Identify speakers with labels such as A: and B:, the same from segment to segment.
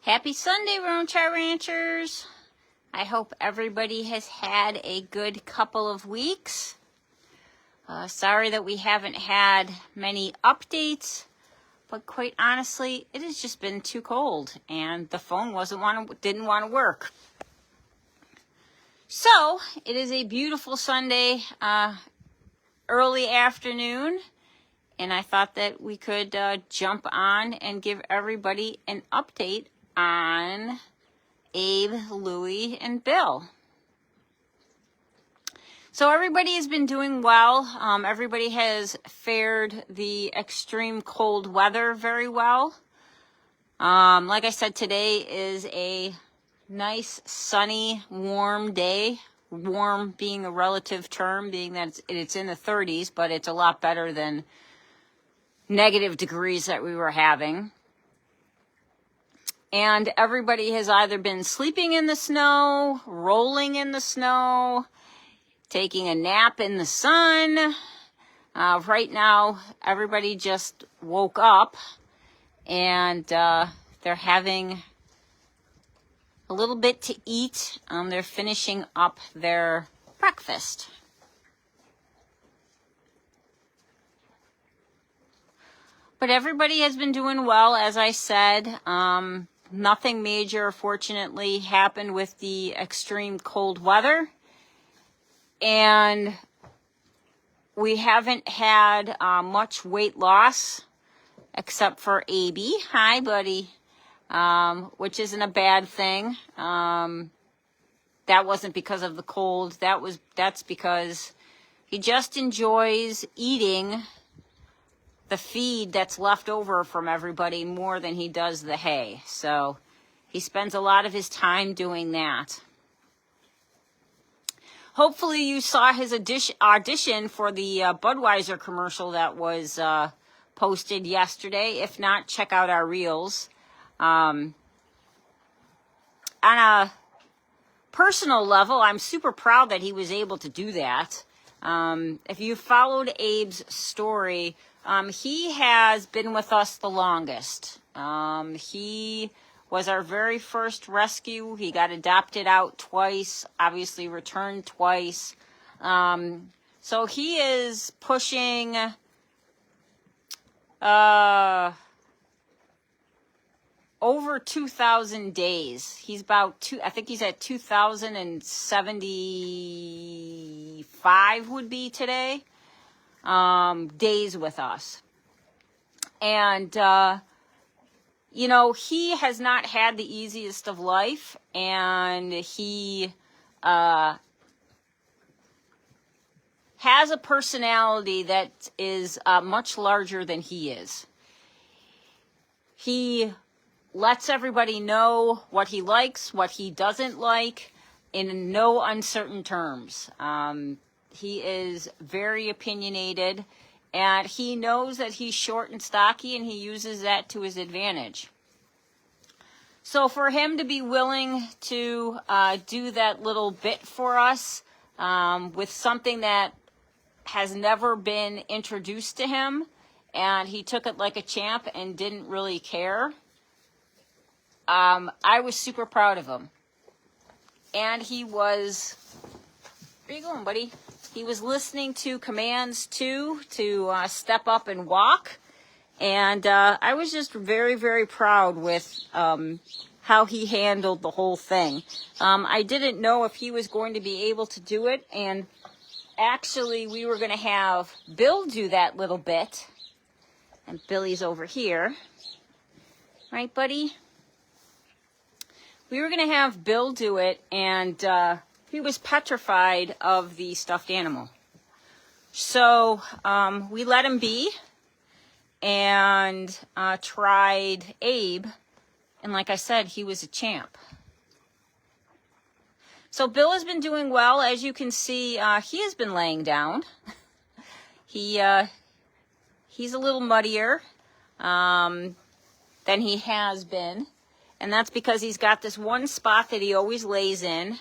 A: Happy Sunday, Ronchar Ranchers. I hope everybody has had a good couple of weeks. Sorry that we haven't had many updates, but quite honestly, it has just been too cold and the phone didn't want to work. So, it is a beautiful Sunday, early afternoon, and I thought that we could jump on and give everybody an update on Abe, Louie, and Bill. So everybody has been doing well. Everybody has fared the extreme cold weather very well. Like I said, today is a nice, sunny, warm day. Warm being a relative term, being that it's in the 30s, but it's a lot better than negative degrees that we were having. And everybody has either been sleeping in the snow, rolling in the snow, taking a nap in the sun. Right now, everybody just woke up and they're having a little bit to eat. They're finishing up their breakfast. But everybody has been doing well, as I said. Nothing major, fortunately, happened with the extreme cold weather. And we haven't had much weight loss, except for Abby. Hi, buddy. Which isn't a bad thing. That wasn't because of the cold. That's because he just enjoys eating the feed that's left over from everybody more than he does the hay. So he spends a lot of his time doing that. Hopefully you saw his audition for the Budweiser commercial that was posted yesterday. If not, check out our reels. On a personal level, I'm super proud that he was able to do that. If you followed Abe's story, he has been with us the longest. He was our very first rescue. He got adopted out twice, obviously returned twice. So he is pushing over 2,000 days. He's I think he's at 2,075 would be today. Days with us. And, he has not had the easiest of life, and he has a personality that is much larger than he is. He lets everybody know what he likes, what he doesn't like, in no uncertain terms. He is very opinionated, and he knows that he's short and stocky, and he uses that to his advantage. So for him to be willing to do that little bit for us with something that has never been introduced to him, and he took it like a champ and didn't really care, I was super proud of him. And he was... Where you going, buddy? He was listening to commands, too, to step up and walk. And I was just very, very proud with how he handled the whole thing. I didn't know if he was going to be able to do it. And actually, we were going to have Bill do that little bit. And Billy's over here. Right, buddy? We were going to have Bill do it, and he was petrified of the stuffed animal. So we let him be and tried Abe. And like I said, he was a champ. So Bill has been doing well. As you can see, he has been laying down. He's a little muddier than he has been. And that's because he's got this one spot that he always lays in.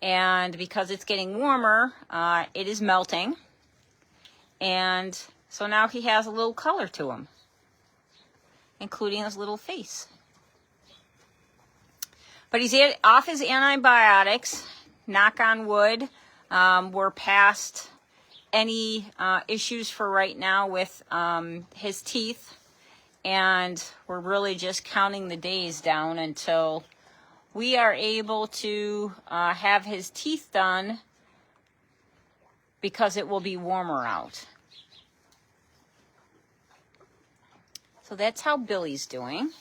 A: And because it's getting warmer, it is melting. And so now he has a little color to him, including his little face. But he's off his antibiotics, knock on wood. We're past any issues for right now with his teeth. And we're really just counting the days down until we are able to have his teeth done, because it will be warmer out. So that's how Billy's doing.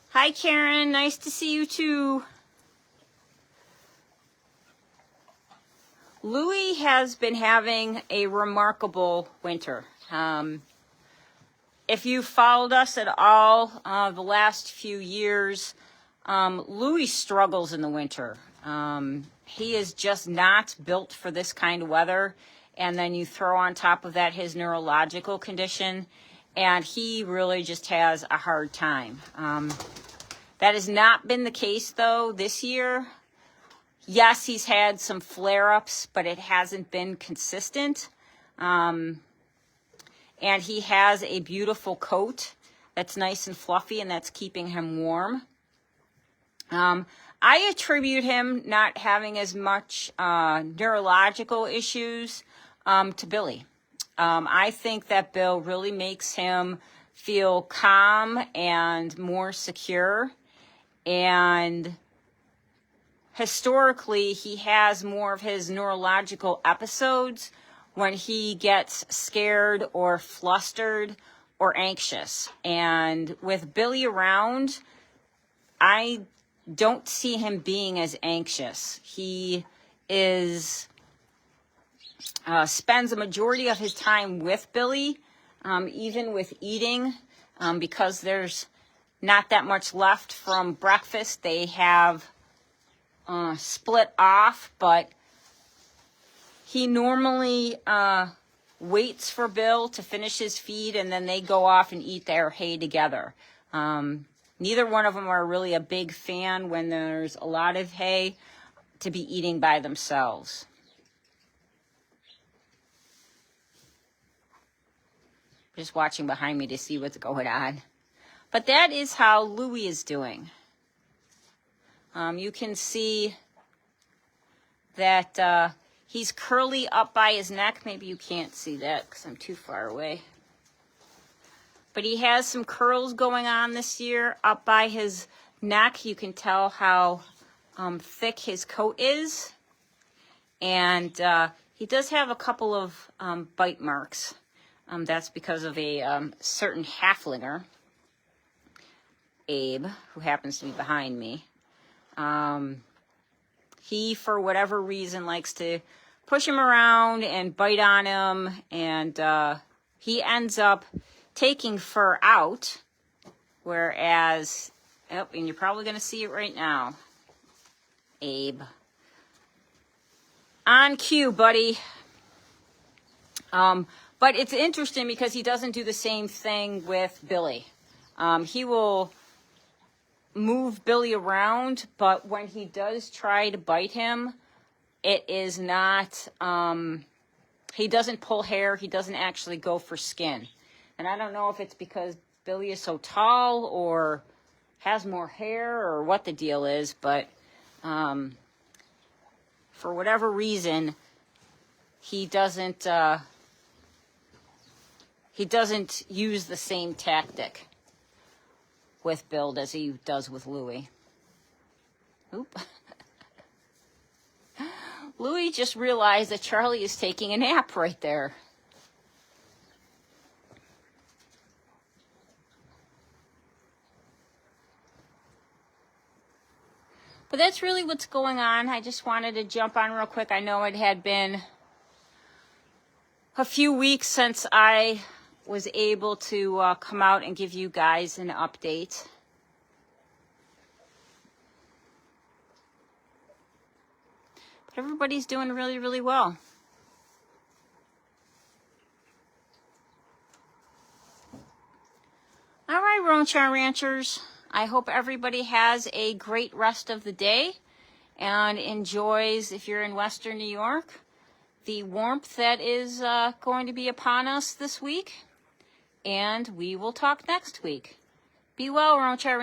A: Hi, Karen. Nice to see you too. Louie has been having a remarkable winter. If you followed us at all the last few years, Louie struggles in the winter. He is just not built for this kind of weather. And then you throw on top of that his neurological condition, and he really just has a hard time. That has not been the case, though, this year. Yes, he's had some flare-ups, but it hasn't been consistent. And he has a beautiful coat that's nice and fluffy, and that's keeping him warm. I attribute him not having as much neurological issues to Billy. I think that Bill really makes him feel calm and more secure. And historically, he has more of his neurological episodes when he gets scared or flustered or anxious. And with Billy around, I don't see him being as anxious. He spends a majority of his time with Billy, even with eating, because there's not that much left from breakfast. They have split off, but he normally waits for Bill to finish his feed, and then they go off and eat their hay together. Neither one of them are really a big fan when there's a lot of hay to be eating by themselves. Just watching behind me to see what's going on. But that is how Louie is doing. You can see that he's curly up by his neck. Maybe you can't see that because I'm too far away. But he has some curls going on this year up by his neck. You can tell how thick his coat is. And he does have a couple of bite marks. That's because of a certain halflinger, Abe, who happens to be behind me. He, for whatever reason, likes to push him around and bite on him, and he ends up taking fur out, whereas, oh, and you're probably going to see it right now, Abe. On cue, buddy. But it's interesting because he doesn't do the same thing with Billy. He will move Billy around, but when he does try to bite him, it is not, he doesn't pull hair, he doesn't actually go for skin. And I don't know if it's because Billy is so tall or has more hair or what the deal is, but for whatever reason, he doesn't use the same tactic with Bill as he does with Louie. Oop. Louie just realized that Charlie is taking a nap right there. But that's really what's going on. I just wanted to jump on real quick. I know it had been a few weeks since I was able to come out and give you guys an update. But everybody's doing really, really well. All right, Ronchan Ranchers. I hope everybody has a great rest of the day and enjoys, if you're in Western New York, the warmth that is going to be upon us this week. and we will talk next week. Be well, Ranchers.